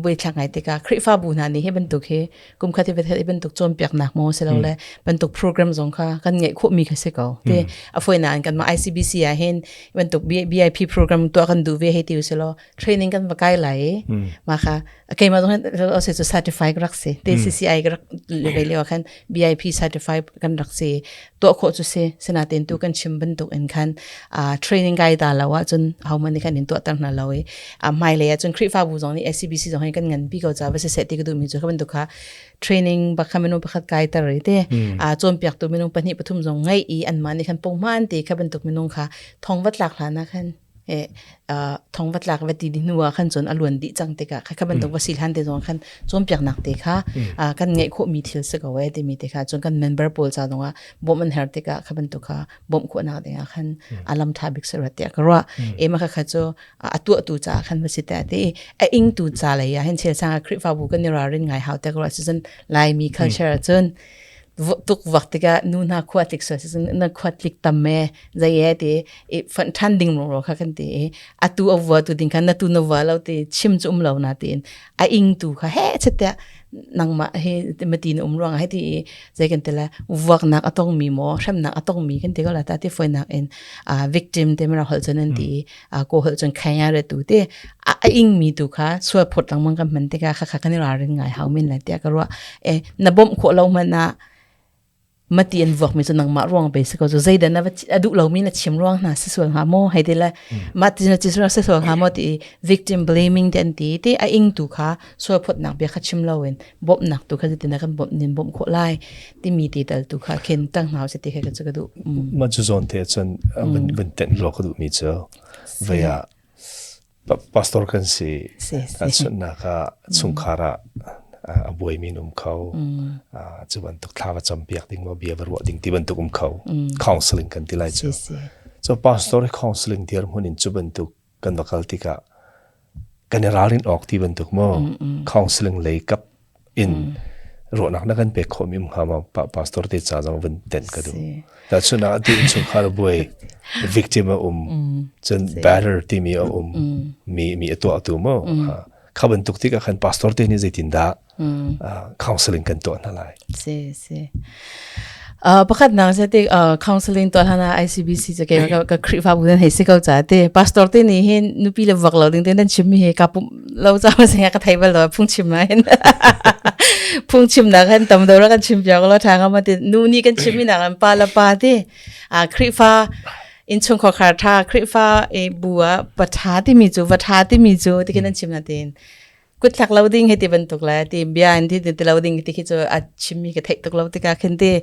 บุยทางไงเด็กคริฟ้าบูนานี่ให้บรรทุกให้กุมขัดที่ประเทศบรรทุกโจมเปียกหนักโมเสร็จแล้วเลยบรรทุกโปรแกรมสงค่ะกันไงคู่มีกันเสียเขาแต่อฟอยนานกันมา ICBC เห็นบรรทุก BIP โปรแกรมตัวกันดูเวให้ติวเสร็จแล้วเทรนนิ่งกันมาใกล้ไหลมาค่ะโอเคมาตรงนั้นเราเสร็จจะ certify กันรักเสียแต่ CCI กันเรียกว่าคัน BIP certify กันรักเสียตัวโคจุเสียสนาเต็นตัวกันชิมบรรทุกเอ็นคันเทรนนิ่งไกด์ตาแล้วว่าจนเขามันในคันเห็นตัวตั้งนานแล้วไม่เลยจนคริฟ้าบูจงนี่ ICBC จงให้กันเงินพี่เขาจะว่าเสร็จที่ก็ดูมีจุดเขาเป็นตัวค่ะเทรนนิ่งบักคำมันบักไกด์ตาเลยเต้จนเปียกตัวมันปนิปทุมจงไงอันมันในคันปงมันตีเขาเป็นตัวมันค่ะทองวัดหลักฐานนะคันทองวัดหลักวัดดีนัวคันจนอลวนดิจังเตกะเขาเป็นตัววสิลฮันเตจงคันจนเปียกหนักเตค่ะกันไงโคมีทิลสกเอาไว้เตมีเตค่ะจนกันเมมเบอร์โพลจ้าตรงว่าบ่มันเฮร์เตกะเขาเป็นตัวค่ะบ่มขวนักเตค่ะคันอารมณ์ทาบิกสระเตกะว่ามาค่ะโจตัวจ้าคันวสิตเตอิงตัวจ้าเลยเห็นเชื่อสังคริฟ้าบุกันนี่ราเรื่องไงเขาแต่ก็ว่าจนลายมี culture จนทุกวันที่ก็นู่นน่าขวดลิกสวยซึ่งน่าขวดลิกตั้มแม่ใจเย่ที่ฟันทันดิ่งลงรอค่ะกันที่ตัวเอาวัวตัวดิ่งกันน่าตัวนวัวเราที่ชิมจุ่มเราหน้าที่อิงตัวค่ะเฮ้เสร็จนังมาเฮ้มาตีนรวงให้ที่ใจกันแต่ละวัวนักต้องมีหมอช่ำนักต้องมีกันที่ก็แล้วแต่ที่ฝนนักvictim ที่มันเราหัวจนนั่นที่ก็หัวจนแข็งอะไรตัวที่อิงมีตัวค่ะช่วยพดหลังมันกันมันที่ก็ค่ะกันนี่เราเรื่องไงเขาไม่เลยที่ก็ว่านับบ่มขวดเรามันนะมาตีนวักมีจนนังมาร่วงไปสักก็จะใจดันนะว่าดูเรามีนัดชิมร่วงนะสิส่วนหาโมให้เดละมาตีนัดชิมร่วงสิส่วนหาโมที่ victim blaming เดนที่อิงตัวค่ะส่วนพดนักเบียขัดชิมเราเองบ่มนักตัวค่ะจะตีนักกันบ่มนินบ่มโคไลที่มีตีแต่ตัวค่ะเข็นตั้งหนาวสิตีค่ะก็จะกระดูมันจะจนเทจนมันเต็นโลกดูมีเจอเวียpastor kan si asuna ka sungkhara aboy minum khau chuban tok thlawa champiak ding mo bia verwa ding ti ban tuk khau counseling kan tilai chu so pastor counseling tiar hunin chuban tuk kan bakal tika kanerarin ok ti ban tuk mo counseling leikap in ro nak na kan pe khomim hama pastor te cha jang ban ten ka du ta chuna ti sungkhara boy victim chen better ti mi to mo khaban tuk tika khan pastor te ni zaitin da counseling kan to na lai si pakhat nang sa te counseling to hana ICBC je ka khrifa budan he sikau cha te pastor te ni hin nupi le wak lo ding te nan chimi he ka lo cha ma singa ka thai bal lo phung chim na hen phung chim na kan tam do ra kan chim pya lo thang ma te nu ni kan chimi na kan pa la pa te khrifa in chung kho khar tha khrifa bua patha ti mi chu watha ti mi chu te kan chim na tenกุดหลักเราดิ้งให้ตีบรรทุกแล้วตีเบียนที่ตีเราดิ้งที่คิดจะชิมมีกระเทกตกเราตีกันที่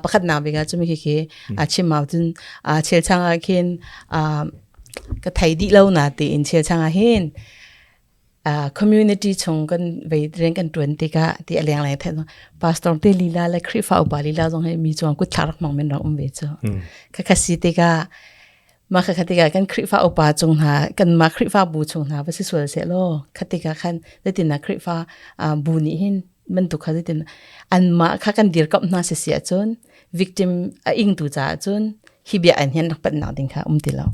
ประคัดหนาไปกันจะมีกี่ชิมมาจนเชี่ยวชาญกินกระไทยดีเราหนาตีอินเชี่ยวชาญเห็นcommunity ชงกันไปเรียนกันตัวนี้ก็ที่อะไรอะไรแทนพาสตอร์ที่ลีลาและคริฟ้าอุบาลีลาตรงให้มีจงกุดหลักมังเป็นเราเวจก็คัสิตีก็มาคัติกากันคริฟ้าอุปาจงหากันมาคริฟ้าบูจงหาว่าสิสวยเสียโลคัติกาคันได้ตินนะคริฟ้าบูนี่หินมันตุกคันได้ตินอันมาคักันเดียร์กับน่าเสียจน victim อิงตูจ่าจนฮิเบียอันเห็นนักปัญญาดิงค่ะติเรา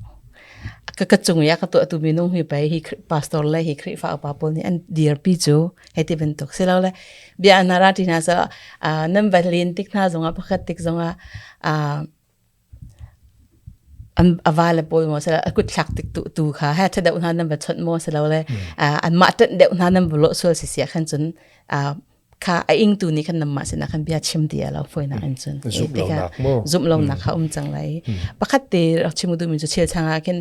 ก็กระจงยากตัวตัวมีนุ่งหิไปฮิพาสตอร์เลยฮิคริฟ้าอุปาปนนี่อันเดียร์ปีจูให้ติเป็นตุกเสียแล้วเลยเบียนาราตินาซะนั่นบัดลินติกน่าจงอ่ะพักติกจงอ่ะavailable มั้งสิละกุดหลักติดตัวค่ะให้ถ้าเด็กนั้นแบบชดมั้งสิละเลยอันมาเด็กนั้นแบบโลส่วนเสียขันจนค่ะไอ้อิงตัวนี้ขันนำมาสินะขันเบียชิมเดียเราฝอยนักอันจนซุ่มลงนักเขาจังไรประคัตเตอชิมดูมีจุดเชี่ยวชาญกัน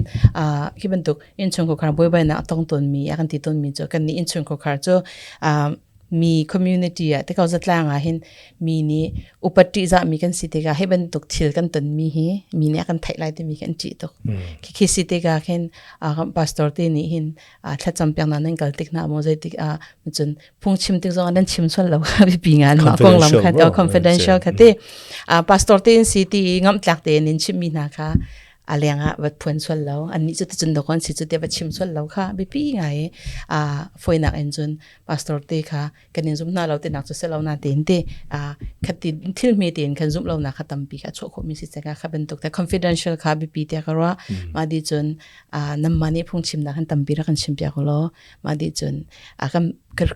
ที่บรรทุกอินชงโคคาร์บ่อยไปนะต้องต้นมีอาการที่ต้นมีจุกันนี้อินชงโคคาร์จุมี community อ่ะแต่เขาจะตั้งอ่ะเห็นมีนี่อุปติจะมีกันสิทธิ์ก็ให้บรรทุกทิลกันต้นมีมีเนี่ยกันไทยไลท์มีกันจีตกคิดสิทธิ์ก็เห็นpastor ที่นี่เห็นถ้าจำเป็นนั้นก็ติดนะมั่วใจติดมันจนพุ่งชิมติดตรงนั้นชิมส่วนเราไปปีงานมาคงลำคัดเอา confidential ค่ะที่pastor ที่สิทธิ์งำจักเดนินชิมมีนะคะ เลียงวัดพวนส่วนเราอันนี้จุดจุดดอกคนสิจุดเดียบชิมส่วนเราค่ะไปปีไงฝอยนักเอ็นจนพาสตอร์ตีค่ะกันยังซุ่มหน้าเราเต็นนักจุดเสเราหน้าเต็นเตขัดติดที่มีเต็นกันซุ่มเราหน้าขัดตั้มปีค่ะช่วยคนมีสิทธิ์ค่ะเป็นตกแต่ confidential ค่ะไปปีเดียก็ว่ามาดีจนน้ำมันนี่พุ่งชิมนักขันตั้มปีแล้วกันชิมเปียก็ล้อมาดีจนกัน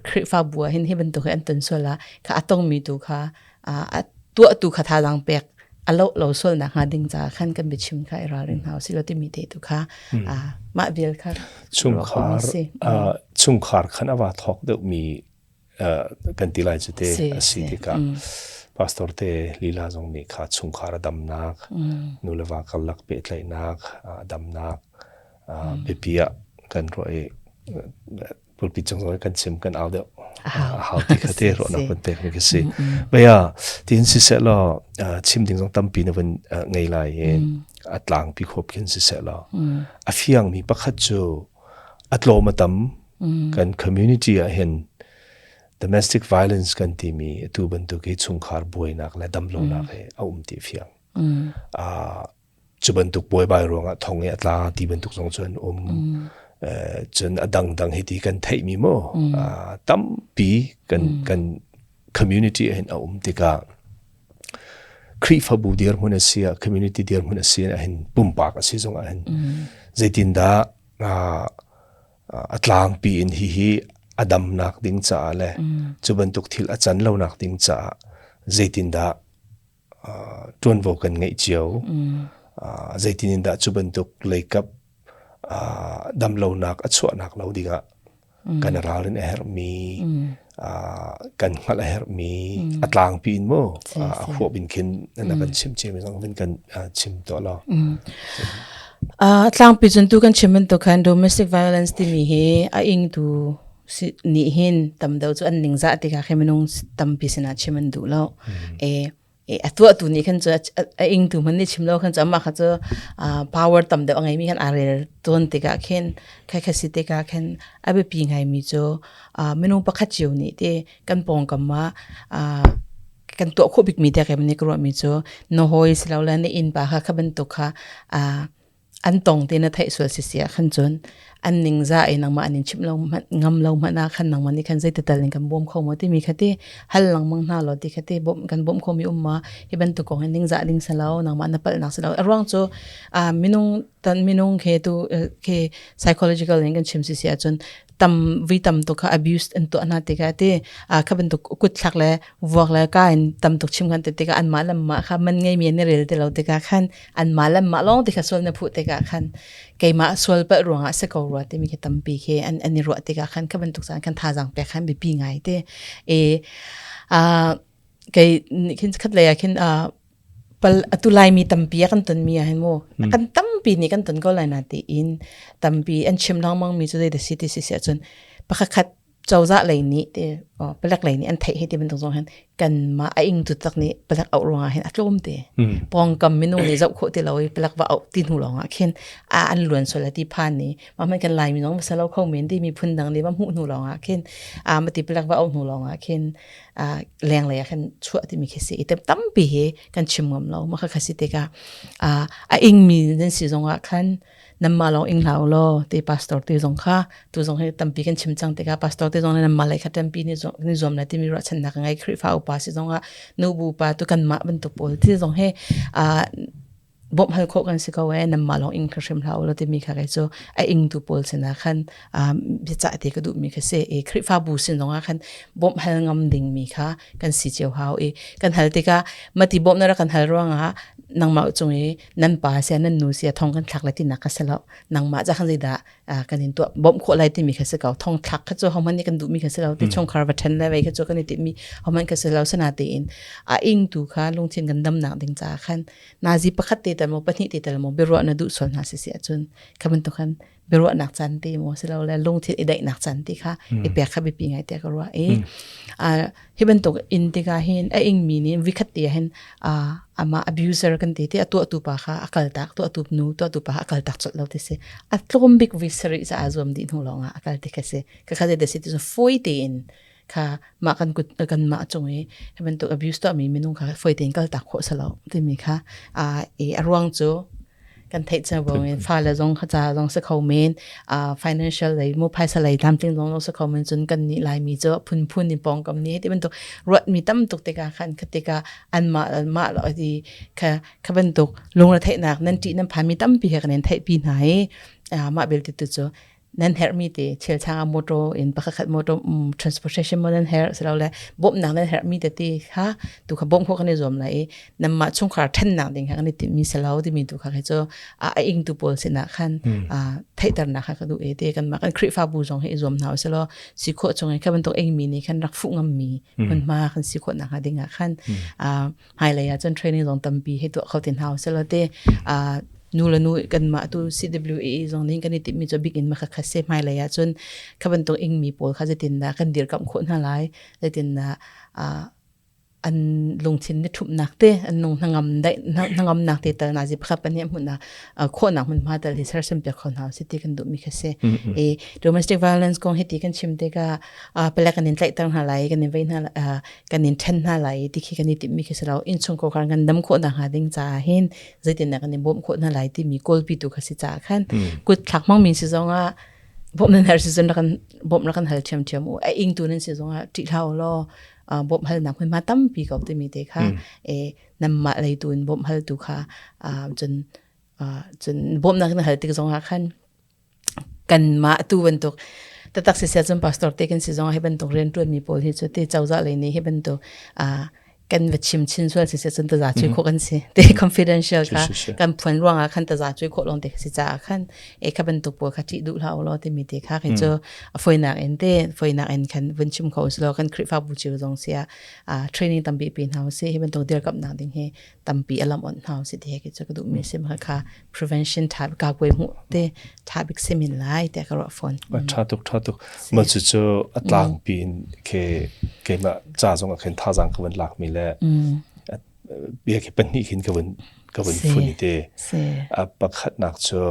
คริฟ้าบัวเห็นเป็นตกอันตันส่วนละค่ะต้องมีตัวค่ะตัวค่ะทารังเปียกเราส่วนนักหาดิ่งจากขั้นกันไปชิมค่ะเราเรื่องเขาสิเราที่มีเตตุค่ะมาเบียร์ค่ะชุงขารขันอวาทอกเดมีกันติลายจุดเตสิติกาพาสตอร์เตลีลาจงนี่ค่ะชุงขารดำนักนูเลวากัลลักเปตไหลนักดำนักเบปียกันรอยปุลปิจงรอยกันชิมกันเอาเดียวหาที่เขาเตะรถนักเป็นเป็กนี่ก็สิเบียที่เห็นสิเสร็จแล้วชิมถึงต้องตั้มปีนวันไงไรอัตลางปีขบเห็นสิเสร็จแล้วเฟียงมีปักขัดจูอัตโลมาตั้มกัน community เห็น domestic violence กันที่มีตัวบรรทุกให้ชุงขารบวยนักและดำลงนักให้เอาที่เฟียงจุบรรทุกบวยใบรวงทองอัตลาที่บรรทุกสองส่วนจนดังให้ที่กันไทยมีโมตั้มปีกัน community เห็นเอาที่กาครีฟบูเดียร์มุนเซีย community เดียร์มุนเซียเห็นปุ่มปากสิจงเห็นใจตินดาอัตลางปีนฮีอดัมนักดิ้งจ่าเลยจุบันตุกทิลอาจารย์เรานักดิ้งจ่าใจตินดาจวนโวกันไงเจียวใจตินดาจุบันตุกเลยกับดำเรานักอัศวนักเราดีกะกันราเรนเอร์มีกันมาเอร์มีอัตลางปีนโมหัวบินคินนั่นกันชิมไม่ต้องเป็นกันชิมตัวเราทางปีจนตัวกันชิมเป็นตัวกัน domestic violence ที่มีให้อิงตัวนี่เห็นตำเดาจอันหนึ่งจะติกาแค่ไม่น้องตำปีศาจชิมมันดูแล้วตัวนี้ขันจะอิงตัวมันนี่ชิมแล้วขันจะมาขันจะ power ตำเดาไงมีขันอะไรตัวติกาแค่แค่สิติกาแค่ไปปีไงมีจ้ไม่น้องประคัดเจียวนี่ที่กันปองกันมากันตัวคู่บิกมีแต่แค่มันนี่ก็รู้มีจ้โนโฮยสิเราแล้วนี่อินปะค่ะขับเป็นตัวค่ะอันตรงที่น่าไทยสวยเสียขันจนอันหนึ่งจะไอ้นางมาอันนี้ชิมเรางำเรามาหน้าขันนางมันนี่ขันใจแต่ตะลิงกันบ่มเขามาที่มีคดีฮัลลังมังหน้าเราที่คดีบ่มกันบ่มเขามีมาที่เป็นตัวของอันหนึ่งจะดิ่งเสลานางมันนับเป็นนักเสลาร่างโจมินงเคตัวเค psychological อย่างกันชิมเสียจนตำตัวเขา abuse อันตัวนั้นติกาที่เขาเป็นตัวกุดหลักเลยวักเลยก็อันตำตัวชิมกันติกาอันมาลำมาค่ะมันไงมีอันนี้เรื่องที่เราติกาขันอันมาลำมาลองติกาส่วนในผู้ติกาขันไกมาส่วนเปิดรวงสกอรัวที่มีแค่ตำปีเคอันนี้รัวติกาขันเขาเป็นตัวสารขันท่าจังไปขันไปปีไงที่ไกขันขัดเลยขันตุลายมีตำปีกันตนมีอะไรโมกันตำปีนี่กันตนก็เลยนาตีอินตำปีอันชิมน้องมังมีจุดเด็ดสิที่เสียจนปะคัดเจ้าจะเลยนี่ที่เปลักเลยนี่อันไทยให้ที่เป็นตรงนั้นกันมาอิงตุดตักนี้เปลักเอาลงอ่ะเห็นอัดลมเตะปองกำมินูนี่จะโคตรเราเปลักว่าเอาตีนหูลงอ่ะเห็นอันล้วนส่วนละที่ผ่านนี้มันกันลายมีน้องมาสเล่าเข้าเมนที่มีพื้นดังนี้ว่าหูหนูลงอ่ะเห็นมาตีเปลักว่าเอาหูลงอ่ะเห็นแรงเลยอ่ะเห็นชั่วที่มีแค่สิแต่ตั้มปีกันชิมงเรามาค่ะสิเตกะอิงมีนั่นสิจงอ่ะคันนำมาลองอิงเหล่าโลที่พาสตอร์ที่จงค่ะตัวจงให้ตั้มปีกันชิมจังเตกะพาสตอร์ที่จงนำมาเลยค่ะตั้มปีนี่จงนะที่มีรัชนักไงคริฟ้าอุปาสิจงอ่ะนูบูปาตุกันมาเป็นตัวโพลที่จงให้บ่มให้โคกันสิเขาไว้นำมาลองอิงคริมเหล่าโลที่มีค่ะไงโจอิงตัวโพลสินะคันพิจารณาที่ก็ดูมีค่ะเสคริฟ้าบูสิจงอ่ะคันบ่มให้งำดิ่งมีค่ะกันสิเจียวเหากันฮัลติกะมาที่บ่มนั่นละกันฮัลร่วงอ่ะนางมาจงนั่นป่าเสียนั่นนูเสียทองกันทักเลยที่นักเสลานางมาจะขันใจด่ากันเห็นตัวบ่มโคอะไรที่มีแค่เสกเอาทองทักเขาจะเขามันนี่กันดูมีแค่เสลาที่ช่องคาร์บัตันเลยไว้เขาจะกันนี่ที่มีเขามันแค่เสลาสนาตีนอิงตูค่ะลงเทียนกันดำหนักดึงจ่าขันนาจีประคัตตีแต่โมปนิตีแต่โมเบรวนาดูส่วนหาเสียจนคำเป็นตัวขันเบรวนักจันตีโมเสลาแล้วลงเทียนได้นักจันตีค่ะเปียกขับไปปีไงแต่ก็รู้ที่เป็นตัวอินติกาเห็นอิงมีนี่วิคัตตีเห็นมา abuser กันที่ตัวปะค่ะอักลตักตัวนูตัวปะอักลตักสุดเราที่เสอัตลมบิกวิสริจะอาจจะมีหูลองอักลติกเสก็เขาจะเดสิที่ฟอยตีนค่ะมากันมาจงให้เป็นตัว abuse ตัวมีนุ่งค่ะฟอยตีนก็ตักโคสเราที่มีค่ะรวงโจ กันเทจะบอกเองฟ้าละจงขจาจงสักเขาเมนfinancial เลยมุพายสลายตามจริงจงสักเขาเมนจนกันนี่ลายมีเจาพุ่นนี่ปองกับนี้ที่เป็นตัวรถมีตั้มตกเตกาคันคติกาอันมาแล้วที่ค่ะเป็นตัวลงระเทหนักนั่นจีนั่นพามีตั้มปีกันนั่นเทปีไหนมาเบลติดตัวนั่นเฮร์มีเตเชลชางมอเตอร์อินปะขัดมอเตอร์transportation มันนั่นเฮร์สเราเลยบ่มหนังนั่นเฮร์มีเตที่ฮะตัวขบ่มพวกกันในจอมเลยนั่นมาช่วงขาทันหนังดิ่งค่ะกันที่มีสลาวที่มีตัวค่ะเขาจะอิงตัวโพลสินะคันไทยตระหนักค่ะก็ดูเตกันมากันคริฟ้าบูจงให้จอมหนาวสลาวสิโคจงให้ค่ะเป็นตัวเองมีนี่คันรักฟุกงมีมันมาคันสิโคนะคะดิ่งค่ะคันไฮไลท์จนเทรนนิ่งจงตั้มปีให้ตัวเขาตินหาวสลาวเตนูละนูกันมาตัว CWA จงนี้กันนี่ติมีจะบิ๊กอินมาค่ะคัสเซ่ไม่เลยจนข้าเป็นตัวเองมีโปรเขาจะตินนะกันเดียร์กับคนหลายจะตินนะอันลงทิ้งได้ทุบหนักเตะอันลงทางงำได้ทางงำหนักเตะแต่น่าจะขับเป็นเนี่ยหุ่นนะคนหนักมันมาแต่ที่เชื่อมเปียกคนหาสิที่กันดูมีคัสเซ่domestic violence กองเหตุกันชิมเตะก็เป็นแล้วกันนินใจตั้งหาไหลกันนินไว้หากันนินเทนหาไหลที่คิดกันนิติมีคัสเราอินชงก็การกันดำคนต่างหาดิ่งจ่าเห็นจะตินนะกันนินบ่มคนหาไหลที่มีกอลปีตุคัสจ่าขันกุดทักมั่งมีสิจงอ่ะบ่มนั้นเฮอร์สิจงแล้วกันบ่มแล้วกันเฮอร์เทียมไอ้อิงตัวนั้นสิจงอ่ะที่เท่าล้อบ่มหัลนักมันมาตั้มปีกับตัวมีเด็กค่ะนำมาเลยตัวบ่มหัลตัวค่ะจนบ่มนักหัลติกสองหักขันกันมาตัวเป็นตัวแต่ตักเสียจนพาสตอร์เตกันสิจงให้เป็นตัวเรียนตัวมีโพลิจุดที่เจ้าจะเลยนี่ให้เป็นตัวกันวิชิมชินส่วนเสียจนตัวจ่าช่วยคนสิเด็ก confidential ค่ะกันผลร่วงขันตัวจ่าช่วยคนลงเด็กสิจ่าขันข้าเป็นตัวปัวขัดที่ดูเราเราที่มีเด็กค่ะให้เจอฝอยนักเอ็นเต้ฝอยนักเอ็นคันวิชิมเขาสโลกันคลิปฟ้าบูจิวจงเสียtraining ตั้มปีเป็นเฮาสิให้เป็นตัวเดียวกับนักดิ่งให้ตั้มปีอารมณ์อ่อนเฮาสิที่ให้เจอก็ดูมีสิมค่ะ prevention type กากวยหูเต้ type ซิมิลไลแต่ก็รอฝนท่าตุมันจะเจออัตลังปีนเคมาจ่าจงกับเห็นท่าจังกับวันหลักมีแล้วเบียร์เป็นนี่ขินกับวันฝุ่นนี่เต้ปักขัดนักเจอ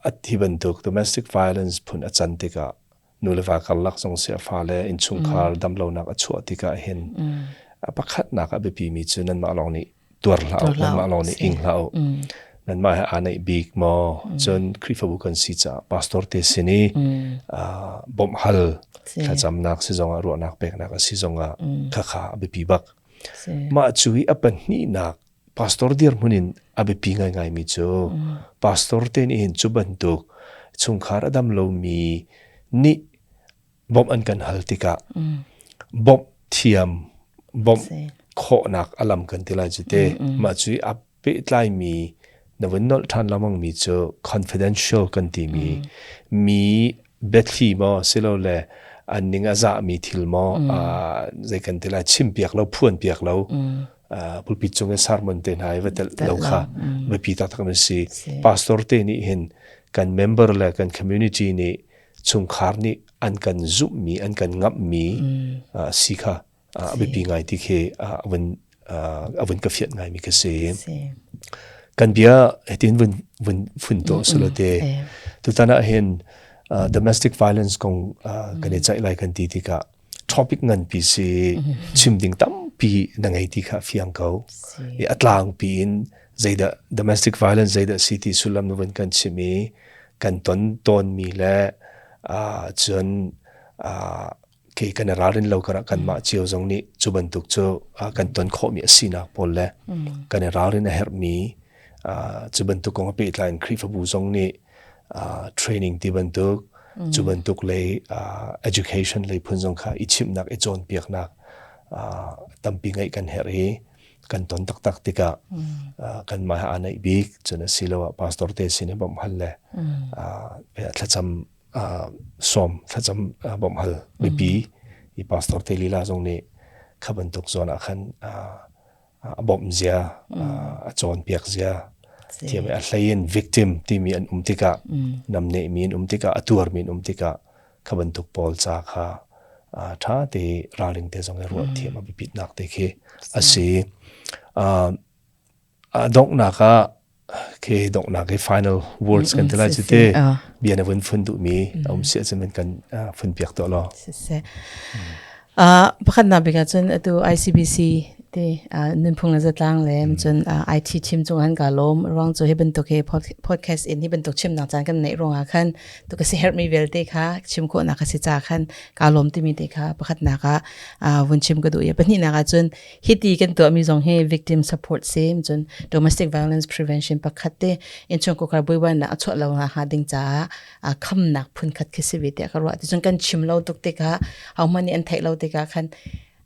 อัฐิบันทุก domestic violence พุ่นอาจารย์ติกะนูเลวากัลลักจงเสียฟ้าเลยอินชุงคาร์ดำเหล่านักชัวติกะเห็นปักขัดนักแบบปีมีจุนั้นมาลองนี่ตัวเรานั่นมาลองนี่อิงเรานั่นมาให้อ่านในบิ๊กมอจนคริฟบุกันสิจ้าพาสตอร์เตสินีบ่มฮัลข้าจำนักสิจงรัวนักเป็กนักสิจงข้าแบบปีบักมาช่วยอัปนี่นักพาสตอร์เดียร์มุนินแบบปีง่ายๆมิจูพาสตอร์เตนี่เห็นจุบันตุกชุงคาร์ดำเหล่ามีนี่บ่มอันกันฮัลติกะบ่มเทียมบ่มโคนักอารมณ์กันที่ไรจิเตมาช่วยอัปเปิดไลมีนวันนั้นท่านละมังมีเจอ confidential กันที่มีเบ็ดที่มอสิเราเลยอันนี้ก็จะมีทิลมอใจกันที่ไรชิมเปียกเราพูนเปียกเราผู้พิจงสารมันเต็นหายว่าแต่เราค่ะไม่พิจารณากันสิพาสตอร์เตนี่เห็นกันเมมเบอร์เลยกัน community นี่ชุงคาร์นี่อันกันซุ่มมีอันกันงับมีสิค่ะไม่ปีไงที่เควันกาแฟไงมีก็เสียกันเบียเห็นวันฝุ่นโตสุดเลยทุกท่านเห็นdomestic violence ของกันในใจไรกันดีที่กะ topic เงินปีซีชิมดิ่งตั้มปีนังไงที่กะฟิอังเขาอัตลางปีนใจเด domestic violence ใจเด city สุลัมนวันกันชิมีกันต้นมีและจนเคกันรารินเรากันมาเชียวตรงนี้จุบันตุกโจกันต้นข้อมีสินะพอแล้วกันรารินเฮร์มีจุบันตุกของปีไลน์คริฟบูซงนี่training ที่บันตุกจุบันตุกเลย education เลยพุ่นซงค่ะอิชิมนักอิจอนเปียกนักตั้มปีไงกันเฮรีกันต้นตักติกะกันมาหาในบิ๊กจนสิโลพาสตอร์เตสินบ่มฮัลเลยเป็นถ้าจำซ้อมถ้าจำบ่มฮัลไม่ปีอีพาสตอร์เตลีลาตรงนี้ขับันตุกโซนอาคันบ่มเสียจอนเปียกเสียที่มีอะไรยัน victim ที่มีอันติกะนำเนมีอันติกะตัวมีอันติกะขับันตุกพอลจากค่ะถ้าที่ราลิงเตจงรัวที่มาปิดนักเตะเคอาศัยดอกนักเคดอกนัก final words กันที่ไรจุดเตะเบียนวันฝุ่นดุมีเสียจะเป็นกันฝุ่นเปียกตัวล้อประคันนับไปกันจนตัว ICBC เต ที่นึนพงษ์จะตั้งเลยมันจนIT ทีมจงหันกาลมร้องจะให้เป็นตัวเคพอดแคสต์ที่เป็นตัวชิมหนังจานกันในโรงอาคันตัวก็สิเฮร์มีเวลเตค่ะชิมโคนักสิจาคันกาลมที่มีเตค่ะประคัดนักวันชิมก็ดูอย่าเป็นนี่นักจนฮิตดีกันตัวมีจงให้ victim support เซมจน domestic violence prevention ประคัดเตอินชงก็กระบวยวันนักช่วยเราหาดิ่งจ้าคำนักพุ่นคัดคิดสิวิตก็รู้ที่จนกันชิมเราตุกเตค่ะเอามันนี่อันไทยเราเตค่ะคัน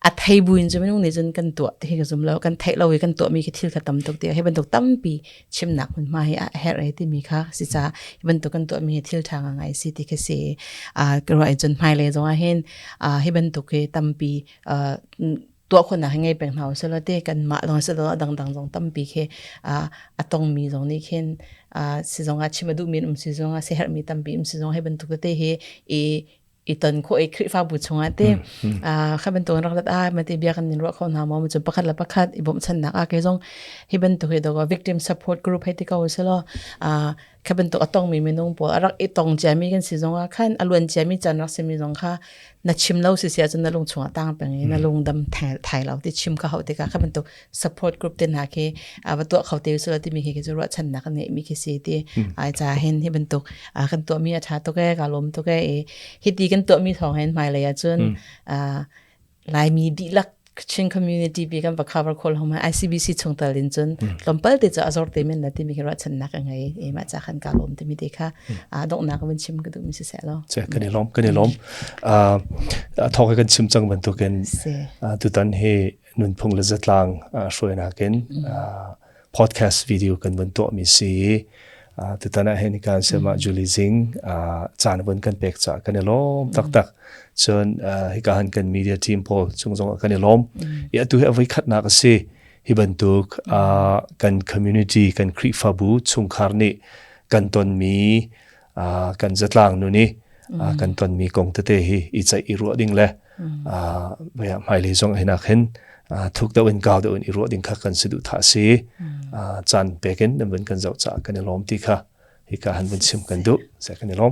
อัดไทยบุญจะไม่ต้องในจนกันตัวที่ก็สมแล้วกันไทยเรากันตัวมีคิดที่ขัดตำตกเดียวให้บรรทุกตั้มปีชิมหนักมันมาให้แฮร์ไรที่มีค่ะสิจ้าบรรทุกกันตัวมีที่ทางไงสิที่แค่เสียก็รอจนภายเลยจงเห็นให้บรรทุกตั้มปีตัวคนน่ะให้ไงเป็นเขาเสร็จแล้วเด็กกันมาลองเสร็จแล้วดังๆจงตั้มปีแค่ต้องมีจงนี้เห็นสิจงชิมดูมีสิจงเสียมีตั้มปีสิจงให้บรรทุกเตะให้อีตอนเขาคลิปฟ้าบุญชงอ่ะเต้ข้าเป็นตัวรักษามันที่เบียกันในรักคนหามันจะประคัดละประคัดอีบ่มฉันนักแค่จงให้เป็นตัวเดียวกับ victim support group ให้ที่เขาเสร็จแล้วข้าเป็นตัวต้องมีเมนูปอรักอีตองเจมีกันสิจงขั้นอารมณ์เจมีจันรักสิมีจงค่ะนัดชิมเราเสียจนนัดลงชงตั้งเป็นนัดลงดำถ่ายเราที่ชิมเขาที่ข้าเป็นตัว support group เต็นหาแค่ว่าตัวเขาเตียวเสร็จแล้วที่มีแค่จะรักฉันนักเนี่ยมีแค่สิ่งที่อาจจะเห็นให้เป็นตัวกันตัวมีอาชาตัวแก่กาลมตัวแก่ฮิตดีกันตัวมีทองเห็นหมายเลยจนลายมีดีลักชิง community ปีกันประคับประคองมา ICBC ชงตลินจนลำเปิลที่จะassortmentนั้นที่มีการฉันนักยังไงมาจากขันกาลมที่มีเด็กค่ะดอกนักมันชิมก็ดูมีเสียแล้วใช่กันนี่ล้มทอกกันชิมจังมันตัวกันตุตันเฮนุนพงษ์ละจัดลางช่วยนักกันpodcast video กันบนตัวมีสีตุตันเฮนิการเสมาจูลิซิงจานบนกันเปกจากกันนี่ล้มตักจนให้การกัน media team พอจงกันนี่ล้มอย่าตัวเอาไว้ขัดนักเสียให้บรรทุกกัน community กันคริฟาบูชงคาร์นี่กันตนมีกันจัดลางนู่นนี่กันตนมีกงเตะฮีอีใจอีรัวดิ่งเลยพยายามให้เลยจงให้นักเห็นทุกดาวอินกาวดาวอินอีรัวดิ่งค่ะกันสุดท้ายสิจานเปกันนั่นเป็นกันเจ้าจากกันนี่ล้มที่ค่ะให้การหันเป็นชิมกันดูเสร็จกันนี่ล้ม